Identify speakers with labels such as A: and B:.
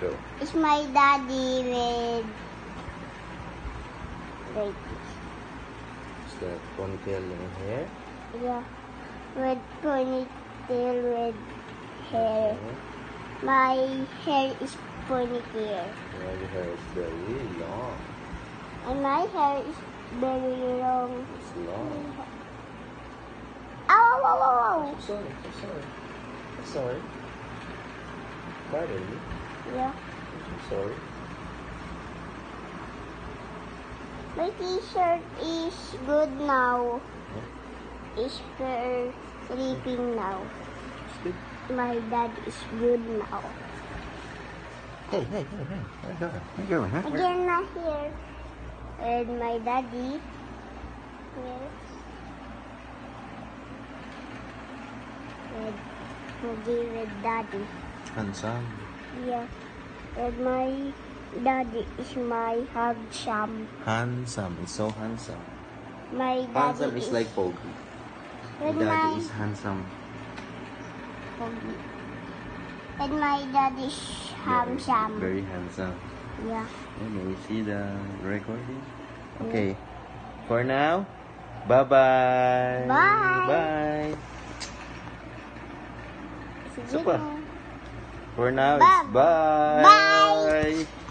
A: Go.
B: It's my daddy with... Wait.
A: Is that ponytail in hair?
B: Yeah. With ponytail with hair.
A: Okay.
B: My hair is ponytail.
A: Yeah, your hair is very long.
B: And my hair is very long.
A: It's long.
B: Ow, ow, ow, ow.
A: I'm sorry. I'm sorry. I'm sorry. Pardon me.
B: Yeah.
A: I'm sorry.
B: My t-shirt is good now. Is for sleeping now.
A: Sleep.
B: My dad is good now.
A: Hey, hey, hey, hey. Where you going? Where you going, huh?
B: Again, not here. And my daddy. Yes. And Moogie with daddy.
A: Handsome.
B: Yeah. And my daddy is my handsome.
A: Handsome. It's so handsome.
B: My daddy
A: Handsome is like Pogi.
B: And
A: Daddy
B: my
A: is handsome.
B: And my daddy is handsome.
A: Very handsome.
B: Yeah.
A: Okay, may we see the recording? Okay. For now, bye-bye.
B: Bye.
A: Bye.
B: Sige
A: Super.
B: na.
A: For now,
B: Bye.
A: it's bye.
B: Bye.